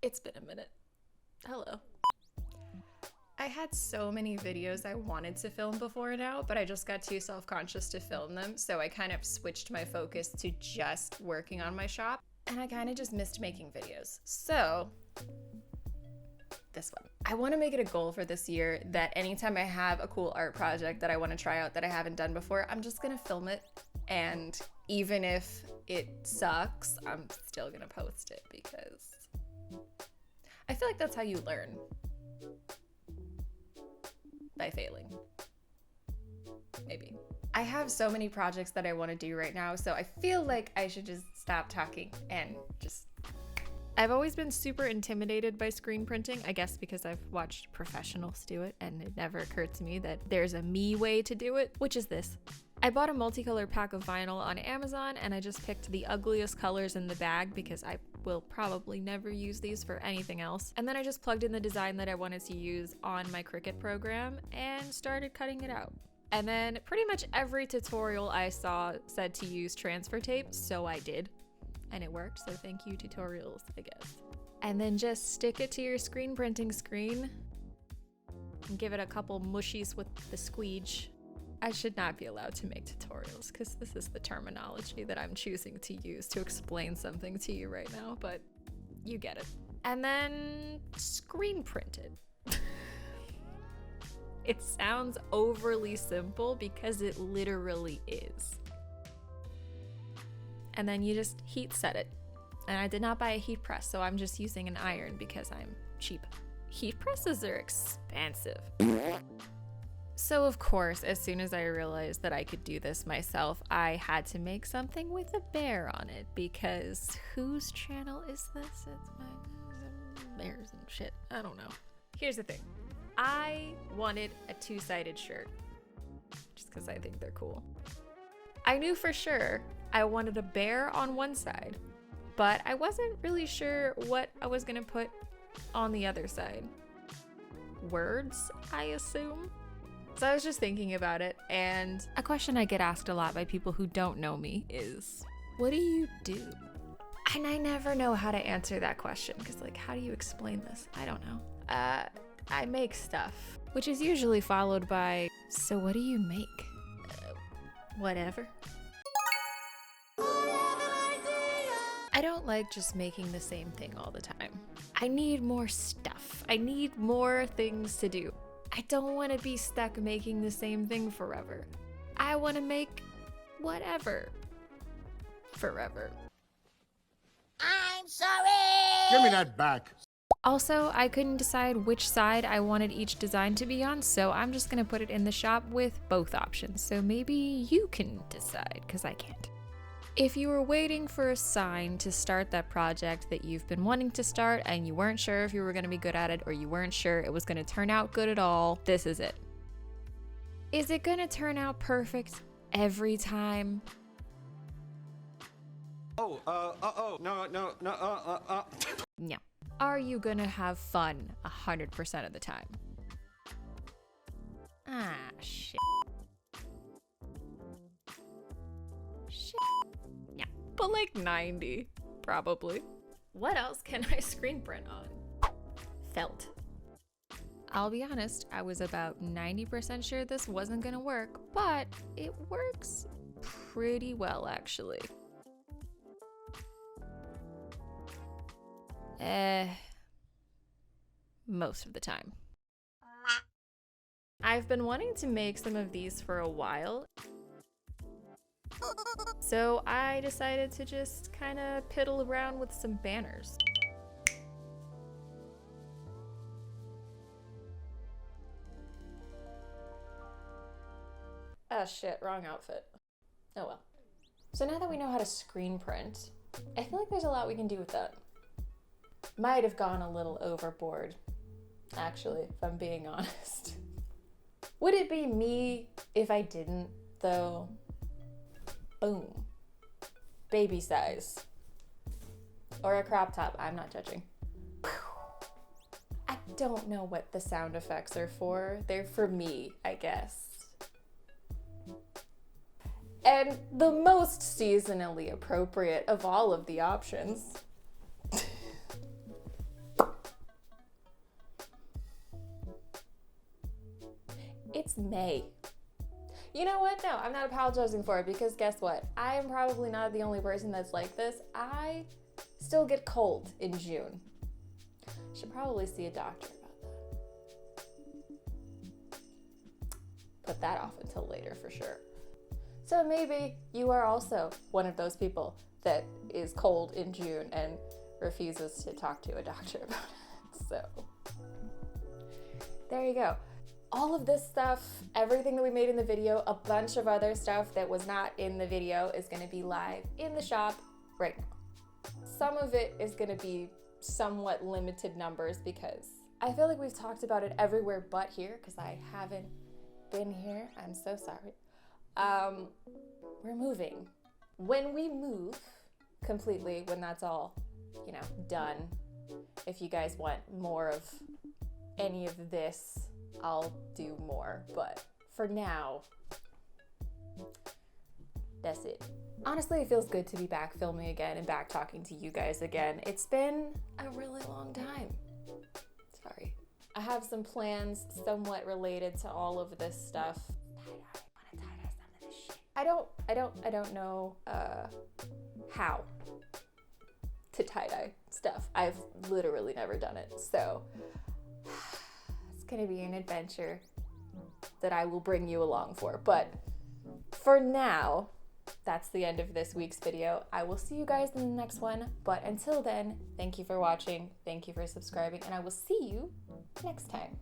It's been a minute. Hello. I had so many videos I wanted to film before now, but I just got too self-conscious to film them, so I kind of switched my focus to just working on my shop, and I kind of just missed making videos. So, this one. I want to make it a goal for this year that anytime I have a cool art project that I want to try out that I haven't done before, I'm just gonna film it, and even if it sucks, I'm still gonna post it because I feel like that's how you learn. By failing. Maybe. I have so many projects that I want to do right now, so I feel like I should just stop talking and just... I've always been super intimidated by screen printing, I guess because I've watched professionals do it, and it never occurred to me that there's a me way to do it, which is this. I bought a multicolor pack of vinyl on Amazon, and I just picked the ugliest colors in the bag because I will probably never use these for anything else. And then I just plugged in the design that I wanted to use on my Cricut program and started cutting it out. And then pretty much every tutorial I saw said to use transfer tape, so I did. And it worked, so thank you tutorials, I guess. And then just stick it to your screen printing screen and give it a couple mushies with the squeege. I should not be allowed to make tutorials because this is the terminology that I'm choosing to use to explain something to you right now, but you get it. And then screen printed. It sounds overly simple because it literally is. And then you just heat set it. And I did not buy a heat press, so I'm just using an iron because I'm cheap. Heat presses are expensive. So of course, as soon as I realized that I could do this myself, I had to make something with a bear on it because whose channel is this? It's my bears and shit. I don't know. Here's the thing. I wanted a two-sided shirt just because I think they're cool. I knew for sure I wanted a bear on one side, but I wasn't really sure what I was gonna put on the other side. Words, I assume? So I was just thinking about it, and a question I get asked a lot by people who don't know me is, what do you do? And I never know how to answer that question, because like, how do you explain this? I don't know. I make stuff, which is usually followed by, so what do you make? Whatever. I don't like just making the same thing all the time. I need more stuff. I need more things to do. I don't want to be stuck making the same thing forever. I want to make whatever forever. I'm sorry! Give me that back. Also, I couldn't decide which side I wanted each design to be on, so I'm just gonna put it in the shop with both options. So maybe you can decide, because I can't. If you were waiting for a sign to start that project that you've been wanting to start and you weren't sure if you were going to be good at it or you weren't sure it was going to turn out good at all, this is it. Is it going to turn out perfect every time? No. Are you going to have fun 100% of the time? Ah, shit. But like 90, probably. What else can I screen print on? Felt. I'll be honest, I was about 90% sure this wasn't gonna work, but it works pretty well actually. Most of the time. I've been wanting to make some of these for a while. So I decided to just kind of piddle around with some banners. Oh shit, wrong outfit. Oh well. So now that we know how to screen print, I feel like there's a lot we can do with that. Might have gone a little overboard, actually, if I'm being honest. Would it be me if I didn't, though? Boom. Baby size. Or a crop top, I'm not judging. I don't know what the sound effects are for. They're for me, I guess. And the most seasonally appropriate of all of the options. May. You know what? No, I'm not apologizing for it because guess what? I am probably not the only person that's like this. I still get cold in June. Should probably see a doctor about that. Put that off until later for sure. So maybe you are also one of those people that is cold in June and refuses to talk to a doctor about it. So there you go. All of this stuff, everything that we made in the video, a bunch of other stuff that was not in the video is going to be live in the shop right now. Some of it is going to be somewhat limited numbers because I feel like we've talked about it everywhere but here because I haven't been here. I'm so sorry. We're moving. When we move completely, when that's all, done, if you guys want more of any of this, I'll do more. But for now, that's it. Honestly, it feels good to be back filming again and back talking to you guys again. It's been a really long time. Sorry. I have some plans somewhat related to all of this stuff. I don't know how to tie-dye stuff. I've literally never done it. So it's gonna be an adventure that I will bring you along for. But for now, that's the end of this week's video. I will see you guys in the next one. But until then, thank you for watching. Thank you for subscribing. And I will see you next time.